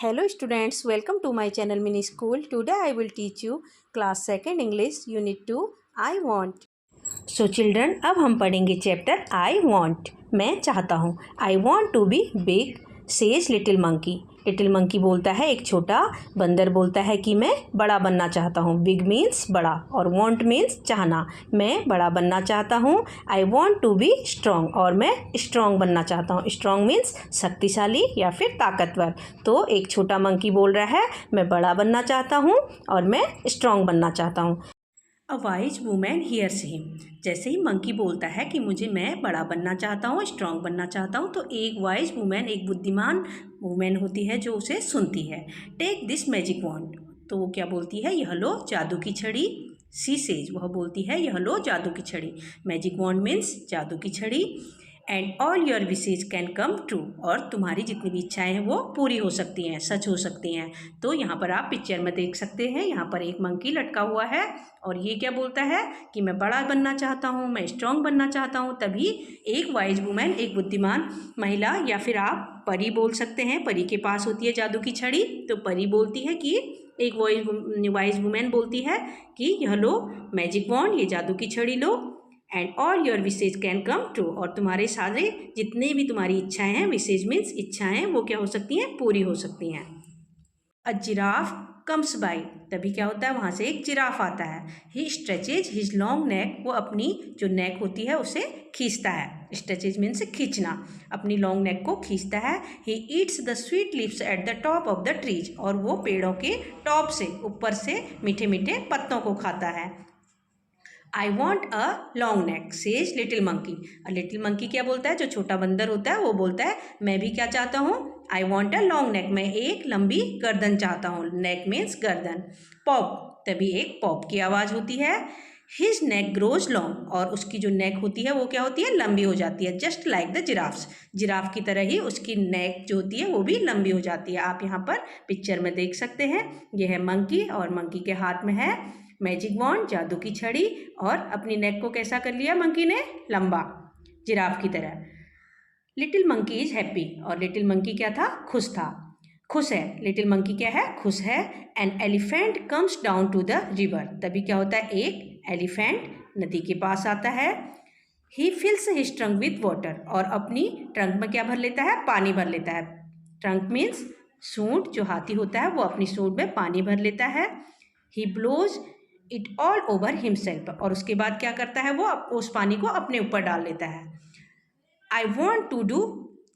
Hello students, welcome to my channel Mini School. Today I will teach you class 2nd English Unit 2 I want. So children, अब हम पढ़ेंगे chapter I want. मैं चाहता हूँ. I want to be big, says little monkey. Little monkey बोलता है, एक छोटा बंदर बोलता है कि मैं बड़ा बनना चाहता हूँ. बिग मीन्स बड़ा और वॉन्ट मीन्स चाहना. मैं बड़ा बनना चाहता हूँ. I want to be strong और मैं स्ट्रॉन्ग बनना चाहता हूँ. स्ट्रॉन्ग मीन्स शक्तिशाली या फिर ताकतवर. तो एक छोटा मंकी बोल रहा है मैं बड़ा बनना चाहता हूँ और मैं स्ट्रॉन्ग बनना चाहता हूँ. A wise women hears him. जैसे ही मंकी बोलता है कि मैं बड़ा बनना चाहता हूँ, स्ट्रॉन्ग बनना चाहता हूँ, तो एक वाइज वूमेन, एक बुद्धिमान वूमेन होती है जो उसे सुनती है. Take this magic wand. तो वो क्या बोलती है, यह लो जादू की छड़ी. सी सेज, वह बोलती है यह लो जादू की छड़ी. मैजिक वॉन्ड मीन्स जादू की छड़ी. And all your wishes can come true. और तुम्हारी जितनी भी इच्छाएं हैं वो पूरी हो सकती हैं, सच हो सकती हैं. तो यहाँ पर आप पिक्चर में देख सकते हैं, यहाँ पर एक मंकी लटका हुआ है और ये क्या बोलता है कि मैं बड़ा बनना चाहता हूँ, मैं स्ट्रॉन्ग बनना चाहता हूँ. तभी एक वाइज वुमेन, एक बुद्धिमान महिला या फिर आप परी बोल सकते हैं, परी के पास होती है जादू की छड़ी. तो परी बोलती है कि एक वाइज वुमेन बोलती है कि यह लो मैजिक वॉन्ड, ये जादू की छड़ी लो. And all your wishes can come true. और तुम्हारे सारे जितने भी तुम्हारी इच्छाएं हैं, विशेज मीन्स इच्छाएं, वो क्या हो सकती हैं, पूरी हो सकती हैं. अ जिराफ कम्स बाई. तभी क्या होता है, वहाँ से एक जिराफ आता है. ही स्ट्रेचेज हिज लॉन्ग नेक. वो अपनी जो नेक होती है उसे खींचता है. स्ट्रेचेज मीन्स खींचना. अपनी लॉन्ग नेक को खींचता है. He eats the sweet leaves at the top of the trees. और वो पेड़ों के टॉप से, ऊपर से मीठे मीठे पत्तों को खाता है. I want a long neck says little monkey. Little monkey क्या बोलता है, जो छोटा बंदर होता है वो बोलता है मैं भी क्या चाहता हूँ, I want a long neck, मैं एक लंबी गर्दन चाहता हूँ. नेक मीन्स गर्दन. पॉप. तभी एक पॉप की आवाज़ होती है. His neck grows long. और उसकी जो नेक होती है वो क्या होती है, लंबी हो जाती है. Just like the giraffes. Giraffe की तरह ही उसकी नेक जो होती है वो भी लंबी हो जाती है. आप यहाँ पर पिक्चर में देख सकते हैं. ये है मंकी और मंकी के हाथ में है मैजिक वॉन्ड, जादू की छड़ी. और अपनी नेक को कैसा कर लिया मंकी ने, लंबा, जिराफ की तरह. Little monkey is happy. और लिटिल मंकी क्या था, खुश था, खुश है. लिटिल मंकी क्या है, खुश है. An elephant comes down to the river. तभी क्या होता है, एक एलिफेंट नदी के पास आता है. ही फिल्स हिज ट्रंक विथ वाटर. और अपनी ट्रंक में क्या भर लेता है, पानी भर लेता है. ट्रंक मीन्स सूंड. जो हाथी होता है वो अपनी सूंड में पानी भर लेता है. He blows it all over himself. और उसके बाद क्या करता है, वो उस पानी को अपने ऊपर डाल लेता है. I want to do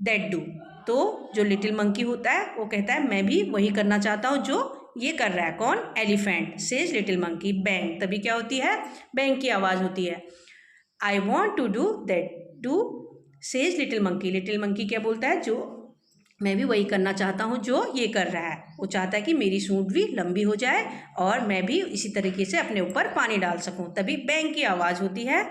that do. तो जो लिटिल मंकी होता है वो कहता है मैं भी वही करना चाहता हूँ जो ये कर रहा है. कौन, elephant. Says little monkey. Bang. तभी क्या होती है, बैंग की आवाज़ होती है. I want to do that do says little monkey. Little monkey क्या बोलता है, जो मैं भी वही करना चाहता हूँ जो ये कर रहा है. वो चाहता है कि मेरी सूंड भी लंबी हो जाए और मैं भी इसी तरीके से अपने ऊपर पानी डाल सकूँ. तभी बैंग की आवाज़ होती है.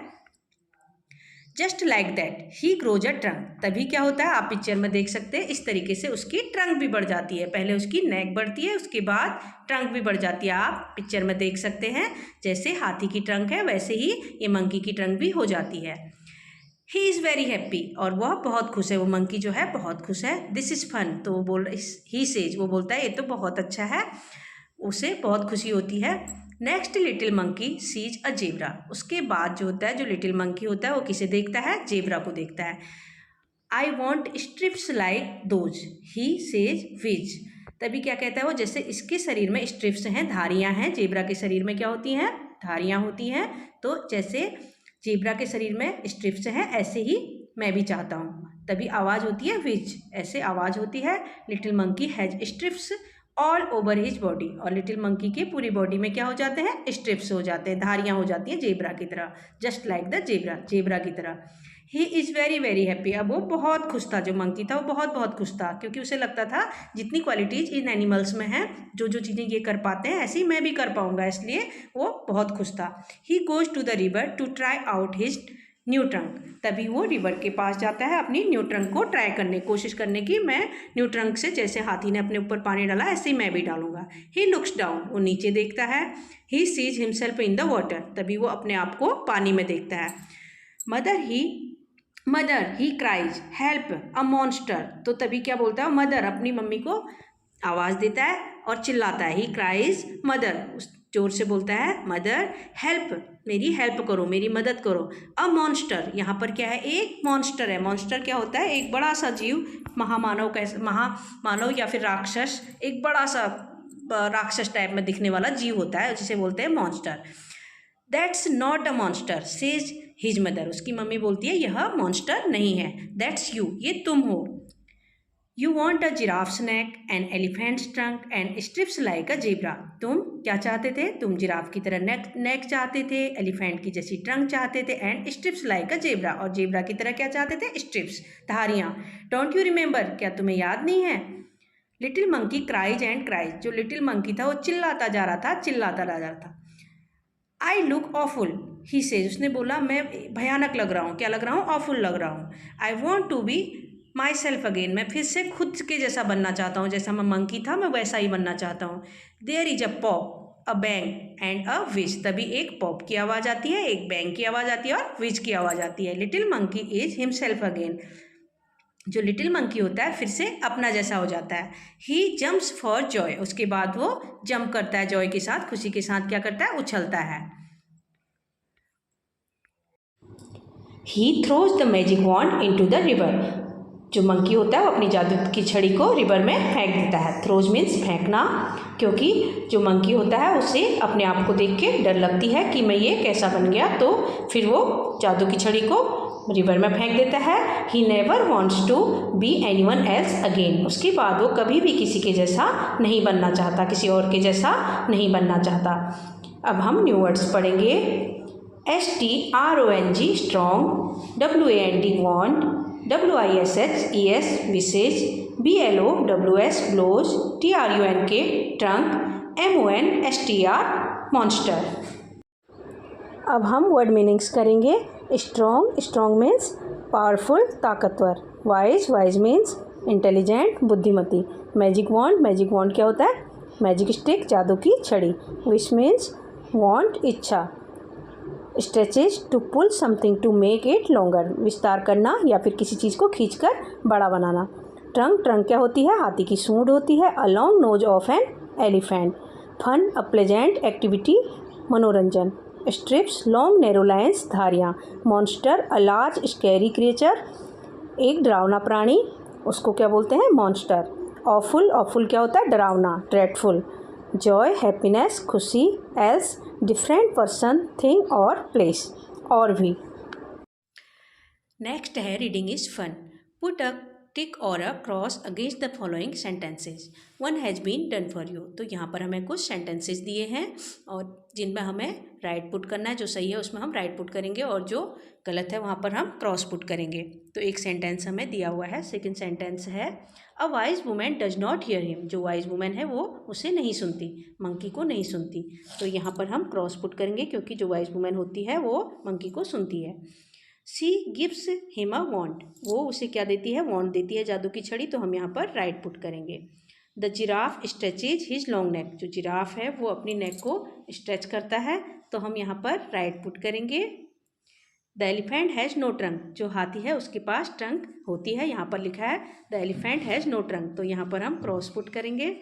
Just like that he grows a trunk. तभी क्या होता है, आप पिक्चर में देख सकते हैं, इस तरीके से उसकी ट्रंक भी बढ़ जाती है. पहले उसकी नेक बढ़ती है, उसके बाद ट्रंक भी बढ़ जाती है. आप पिक्चर में देख सकते हैं, जैसे हाथी की ट्रंक है वैसे ही ये मंकी की ट्रंक भी हो जाती है. ही इज़ वेरी हैप्पी. और वह बहुत खुश है, वो मंकी जो है बहुत खुश है. This is fun. तो वो बोल, ही सेज, वो बोलता है ये तो बहुत अच्छा है, उसे बहुत खुशी होती है. Next little monkey sees a zebra. उसके बाद जो होता है, जो लिटिल मंकी होता है वो किसे देखता है, जेब्रा को देखता है. I want stripes like those he says whiz. तभी क्या कहता है वो, जैसे इसके शरीर में स्ट्रिप्स हैं, धारियाँ हैं. जेब्रा के शरीर में क्या होती हैं, धारियाँ होती हैं. तो जैसे जेब्रा के शरीर में स्ट्रिप्स हैं ऐसे ही मैं भी चाहता हूँ. तभी आवाज़ होती है विच. ऐसे आवाज़ होती है. Little monkey has strips all over his body. और लिटिल मंकी के पूरी बॉडी में क्या हो जाते हैं, स्ट्रिप्स हो जाते हैं, धारियाँ हो जाती हैं जेब्रा की तरह. Just like the zebra, zebra की तरह. ही इज़ वेरी वेरी हैप्पी. अब वो बहुत खुश था, जो मंकी था वो बहुत बहुत खुश था, क्योंकि उसे लगता था जितनी क्वालिटीज़ इन एनिमल्स में हैं, जो जो चीज़ें ये कर पाते हैं ऐसे ही मैं भी कर पाऊँगा, इसलिए वो बहुत खुश था. He goes to the river to try out his new trunk. तभी वो रिवर के पास जाता है अपनी न्यू ट्रंक को ट्राई करने, कोशिश करने की, मैं न्यू ट्रंक से जैसे हाथी ने अपने ऊपर पानी डाला ऐसे ही मैं भी डालूंगा. He looks down. वो नीचे देखता है. He sees himself in the water. तभी वो अपने आप को पानी में देखता है. मदर ही क्राइज हेल्प अ मॉन्स्टर. तो तभी क्या बोलता है, मदर अपनी मम्मी को आवाज़ देता है और चिल्लाता है। ही क्राइज मदर, जोर से बोलता है मदर हेल्प, मेरी हेल्प करो, मेरी मदद करो। अ मॉन्स्टर, यहाँ पर क्या है, एक मॉन्स्टर है। मॉन्स्टर क्या होता है, एक बड़ा सा जीव, महामानव महामानव या फिर राक्षस, एक बड़ा सा राक्षस टाइप में दिखने वाला जीव होता है, जिसे बोलते हैं monster. That's not a monster says his mother, उसकी मम्मी बोलती है यह मॉन्स्टर नहीं है। दैट्स यू, ये तुम हो। You want a giraffes neck and elephants trunk and strips like a zebra, तुम क्या चाहते थे, तुम जिराफ की तरह नेक चाहते थे, एलिफेंट की जैसी ट्रंक चाहते थे, and strips like a zebra, और जेब्रा की तरह क्या चाहते थे, स्ट्रिप्स, धारियाँ। डोंट यू रिमेंबर, क्या तुम्हें याद नहीं है। Little monkey cries and cries, जो लिटिल मंकी था वो चिल्लाता जा रहा था। आई लुक ऑफुल ही सेज, उसने बोला मैं भयानक लग रहा हूँ, क्या लग रहा हूँ, ऑफुल लग रहा हूँ। I want to be myself again, मैं फिर से खुद के जैसा बनना चाहता हूँ, जैसा मैं मंकी था मैं वैसा ही बनना चाहता हूँ। There is a pop, a bang and a whiz, तभी एक पॉप की आवाज़ आती है, एक बैंग की आवाज़ आती है और विज की आवाज़ आती है। Little monkey is himself again, जो लिटिल मंकी होता है फिर से अपना जैसा हो जाता है। ही जम्प्स फॉर जॉय, उसके बाद वो जंप करता है जॉय के साथ, खुशी के साथ क्या करता है, उछलता है। He throws the magic wand into the river, जो मंकी होता है वो अपनी जादू की छड़ी को रिवर में फेंक देता है। थ्रोज मीन्स फेंकना, क्योंकि जो मंकी होता है उसे अपने आप को देख के डर लगती है कि मैं ये कैसा बन गया, तो फिर वो जादू की छड़ी को रिवर में फेंक देता है। He never wants to be anyone else again, उसके बाद वो कभी भी किसी के जैसा नहीं बनना चाहता, किसी और के जैसा नहीं बनना चाहता। अब हम न्यू वर्ड्स पढ़ेंगे। STRONG strong, WAND wand, WISHES wishes, BLOWS blows, TRUNK trunk, MONSTR monster. अब हम वर्ड मीनिंग्स करेंगे। स्ट्रॉन्ग मीन्स पावरफुल, ताकतवर। वाइज मीन्स इंटेलिजेंट, बुद्धिमती। मैजिक वॉन्ड क्या होता है, मैजिक स्टिक, जादू की छड़ी। विश मीन्स वॉन्ट, इच्छा। Stretches, to pull something to make it longer, विस्तार करना या फिर किसी चीज़ को खींचकर बड़ा बनाना। ट्रंक क्या होती है, हाथी की सूंड होती है। A long nose of an elephant. Fun, a pleasant activity, मनोरंजन। स्ट्रिप्स, लॉन्ग नैरो लाइन्स, धारियाँ। Monster, a large scary creature, एक डरावना प्राणी, उसको क्या बोलते हैं, मॉन्स्टर। ऑफुल क्या होता है, डरावना, ड्रेडफुल। जॉय, हैप्पीनेस, खुशी। एल्स, डिफरेंट पर्सन, थिंग और प्लेस, और भी। नेक्स्ट है reading is fun. Put a tick और a cross against the following sentences, one has been done for you. तो यहाँ पर हमें कुछ सेंटेंसेज दिए हैं और जिनमें हमें राइट पुट करना है, जो सही है उसमें हम राइट पुट करेंगे और जो गलत है वहाँ पर हम क्रॉस पुट करेंगे। तो एक सेंटेंस हमें दिया हुआ है। सेकंड सेंटेंस है अ wise women does not hear him, जो वाइज वुमेन है वो उसे नहीं सुनती, मंकी को नहीं सुनती। तो यहाँ पर हम क्रॉस पुट करेंगे क्योंकि जो वाइज वुमेन होती है वो मंकी को सुनती है। सी गिव्स हिम अ वॉन्ड, वो उसे क्या देती है, वॉन्ड देती है, जादू की छड़ी। तो हम यहाँ पर राइट पुट करेंगे। The giraffe stretches his long neck, जो जिराफ है वो अपनी नेक को स्ट्रेच करता है। तो हम यहाँ पर राइट पुट करेंगे। The elephant has no trunk, जो हाथी है उसके पास ट्रंक होती है, यहाँ पर लिखा है the elephant has no trunk. तो यहाँ पर हम क्रॉस पुट करेंगे।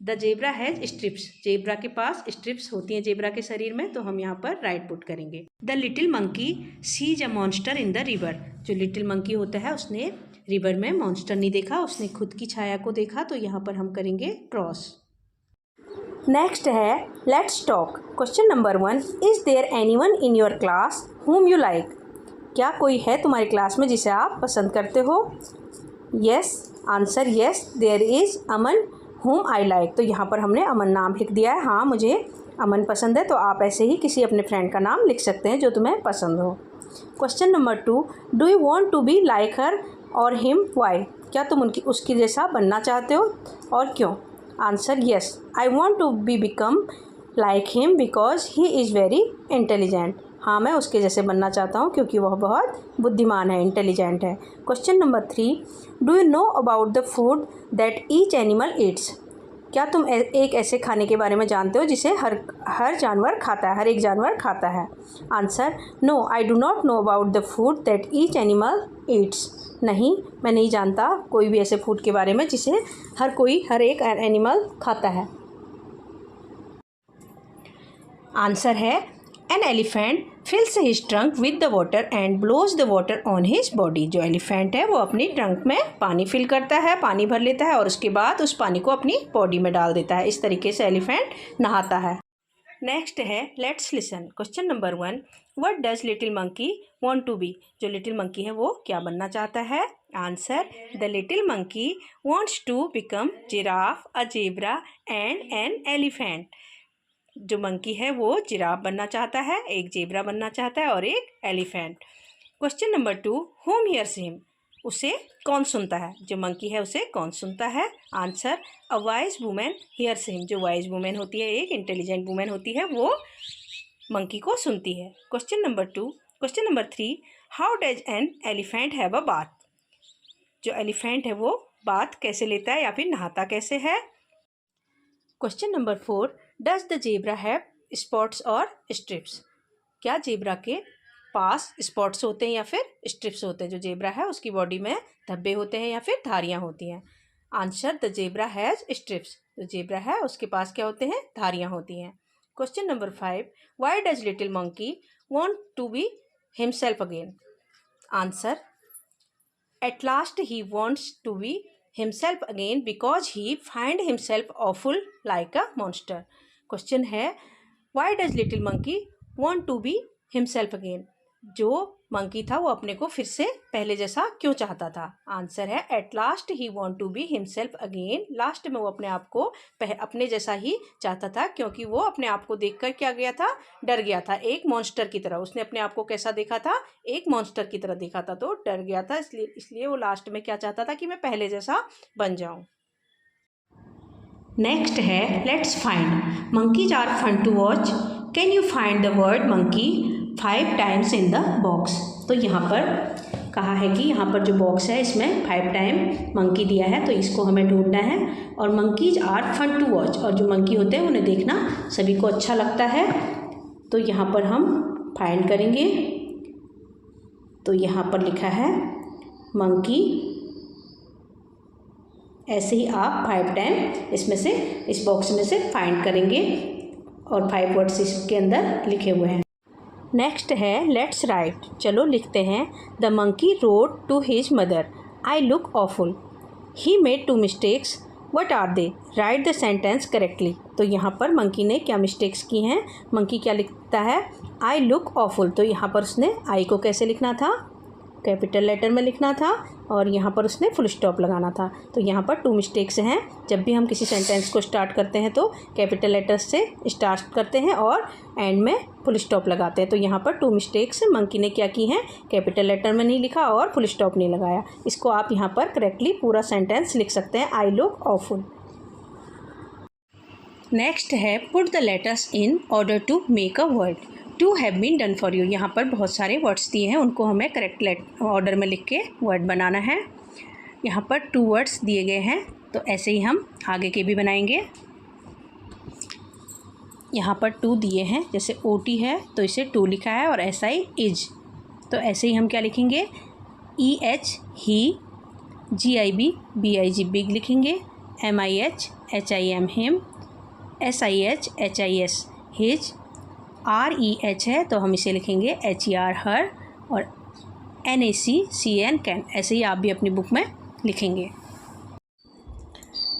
The zebra has stripes, zebra के पास स्ट्रिप्स होती हैं जेब्रा के शरीर में। तो हम यहाँ पर राइट पुट करेंगे। The little monkey sees a monster in the river, जो लिटिल मंकी होता है उसने रिवर में मॉन्स्टर नहीं देखा, उसने खुद की छाया को देखा। तो यहाँ पर हम करेंगे क्रॉस। नेक्स्ट है let's talk. Question number 1, is there anyone in your class whom you like, क्या कोई है तुम्हारी क्लास में जिसे आप पसंद करते हो। Yes, answer yes, there is Aman whom I like। तो यहाँ पर हमने अमन नाम लिख दिया है। हाँ, मुझे अमन पसंद है। तो आप ऐसे ही किसी अपने फ्रेंड का नाम लिख सकते हैं जो तुम्हें पसंद हो। Question number 2, do you want to be like her और हिम, वाई, क्या तुम उसकी जैसा बनना चाहते हो और क्यों। Answer yes, I want to be become like him because he is very intelligent. हाँ, मैं उसके जैसे बनना चाहता हूँ क्योंकि वह बहुत बुद्धिमान है, इंटेलिजेंट है। Question number 3, do you know about the food that each animal Yeats, क्या तुम एक ऐसे खाने के बारे में जानते हो जिसे हर जानवर खाता है, हर एक जानवर खाता है? Answer, no I do not know about the food that each animal eats. नहीं, मैं नहीं जानता कोई भी ऐसे फूड के बारे में जिसे हर एक एनिमल खाता है। आंसर है, an elephant fills his trunk with the water and blows the water on his body. जो एलिफेंट है वो अपनी ट्रंक में पानी फिल करता है, पानी भर लेता है और उसके बाद उस पानी को अपनी बॉडी में डाल देता है। इस तरीके से एलिफेंट नहाता है। नेक्स्ट है, let's listen. Question number 1, what does little monkey want to be? जो लिटिल मंकी है वो क्या बनना चाहता है? Answer, the little monkey wants to become giraffe, a zebra and an elephant. जो मंकी है वो जिराफ बनना चाहता है, एक जेब्रा बनना चाहता है और एक elephant. Question number 2, whom hears him? उसे कौन सुनता है? जो मंकी है उसे कौन सुनता है? Answer, a wise woman hears him. जो वाइज वुमेन होती है, एक इंटेलिजेंट वुमेन होती है, वो मंकी को सुनती है। Question number 3, how does an elephant have a bath? जो एलिफेंट है वो बाथ कैसे लेता है या फिर नहाता कैसे है? Question number 4, does the zebra have spots और स्ट्रिप्स? क्या जेब्रा के पास स्पॉट्स होते हैं या फिर स्ट्रिप्स होते हैं? जो जेब्रा है उसकी बॉडी में धब्बे होते हैं या फिर धारियाँ होती हैं? Answer, the zebra has stripes. जो जेब्रा है उसके पास क्या होते हैं? धारियाँ होती हैं। Question number 5, why does little monkey want to be himself again? Answer, at last he wants to be himself again because he find himself awful like a monster. Question है, why does little monkey want to be himself again? जो monkey था वो अपने को फिर से पहले जैसा क्यों चाहता था? आंसर है, at last he want to be himself again. Last में वो अपने आप को अपने जैसा ही चाहता था, क्योंकि वो अपने आप को देखकर क्या गया था? डर गया था, एक मॉन्स्टर की तरह। उसने अपने आप को कैसा देखा था? एक मॉन्स्टर की तरह देखा था, तो डर गया था। इसलिए वो लास्ट में क्या चाहता था? कि मैं पहले जैसा बन जाऊं। नेक्स्ट है, let's find. Monkeys are fun to watch, can you find the word monkey 5 times in the box? तो यहाँ पर कहा है कि यहाँ पर जो बॉक्स है इसमें 5 टाइम मंकी दिया है, तो इसको हमें ढूंढना है। और monkeys are fun to watch, और जो मंकी होते हैं उन्हें देखना सभी को अच्छा लगता है। तो यहाँ पर हम फाइंड करेंगे, तो यहाँ पर लिखा है मंकी। ऐसे ही आप 5 टाइम इसमें से, इस बॉक्स में से फाइंड करेंगे और 5 वर्ड्स इसके अंदर लिखे हुए हैं। नेक्स्ट है, लेट्स राइट। चलो लिखते हैं। The monkey wrote to his mother, I look awful, he made 2 mistakes, what are they? Write the sentence correctly. तो यहाँ पर मंकी ने क्या मिस्टेक्स की हैं? मंकी क्या लिखता है? आई लुक ऑफुल। तो यहाँ पर उसने आई को कैसे लिखना था? कैपिटल लेटर में लिखना था, और यहाँ पर उसने फुल स्टॉप लगाना था। तो यहाँ पर 2 मिस्टेक्स हैं। जब भी हम किसी सेंटेंस को स्टार्ट करते हैं तो कैपिटल लेटर से स्टार्ट करते हैं और एंड में फुल स्टॉप लगाते हैं। तो यहाँ पर 2 मिस्टेक्स मंकी ने क्या की हैं? कैपिटल लेटर में नहीं लिखा और फुल स्टॉप नहीं लगाया। इसको आप यहाँ पर करेक्टली पूरा सेंटेंस लिख सकते हैं, आई लुक ऑफुल। नेक्स्ट है, put the letters in order to make a word, two have been done for you. यहाँ पर बहुत सारे वर्ड्स दिए हैं, उनको हमें करेक्ट ऑर्डर में लिख के वर्ड बनाना है। यहाँ पर 2 वर्ड्स दिए गए हैं, तो ऐसे ही हम आगे के भी बनाएंगे। यहाँ पर 2 दिए हैं, जैसे OT है तो इसे 2 लिखा है, और SI इज, तो ऐसे ही हम क्या लिखेंगे? EH ही, GIB BIG बिग लिखेंगे, MIH HIM him, SIH HIS his, REH है तो हम इसे लिखेंगे HER हर, और NACCN कैन। ऐसे ही आप भी अपनी बुक में लिखेंगे।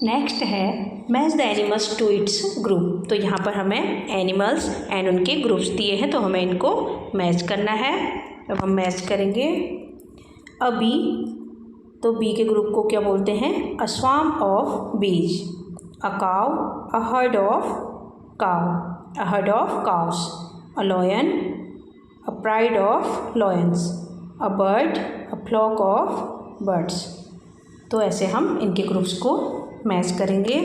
नेक्स्ट है, match the animals to its group. तो यहाँ पर हमें एनिमल्स एंड उनके ग्रुप्स दिए हैं, तो हमें इनको मैच करना है। अब हम मैच करेंगे। अ बी, तो बी के ग्रुप को क्या बोलते हैं? अ स्वार्म ऑफ बीज। A cow, a herd of cow, a herd of cows, a lion, a pride of lions, a bird, a flock of birds। तो ऐसे हम इनके ग्रुप्स को मैच करेंगे।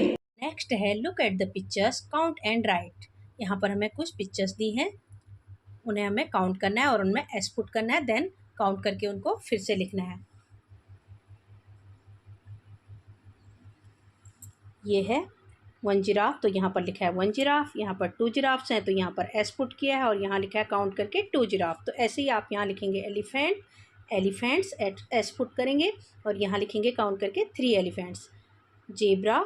नेक्स्ट है, look at the pictures, count and right. यहाँ पर हमें कुछ पिक्चर्स दी हैं, उन्हें हमें काउंट करना है और उनमें एस पुट करना है, देन काउंट करके उनको फिर से लिखना है। ये है 1 जिराफ, तो यहाँ पर लिखा है 1 जिराफ। यहाँ पर 2 जिराफ्स हैं तो यहाँ पर एस पुट किया है और यहाँ लिखा है काउंट करके 2 जिराफ। तो ऐसे ही आप यहाँ लिखेंगे एलिफेंट, एलिफेंट्स, एस पुट करेंगे और यहाँ लिखेंगे काउंट करके 3 एलिफेंट्स। जेब्रा,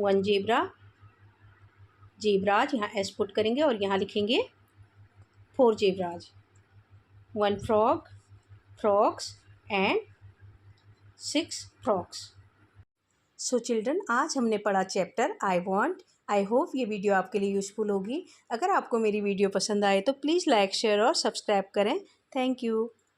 1 जेब्रा, जेब्राज, यहाँ एस पुट करेंगे और यहाँ लिखेंगे 4 zebras. 1 frog, frogs and 6 frogs. So children, आज हमने पढ़ा chapter I want. I hope ये वीडियो आपके लिए यूज़फुल होगी। अगर आपको मेरी वीडियो पसंद आए तो प्लीज़ लाइक, शेयर और सब्सक्राइब करें। Thank you.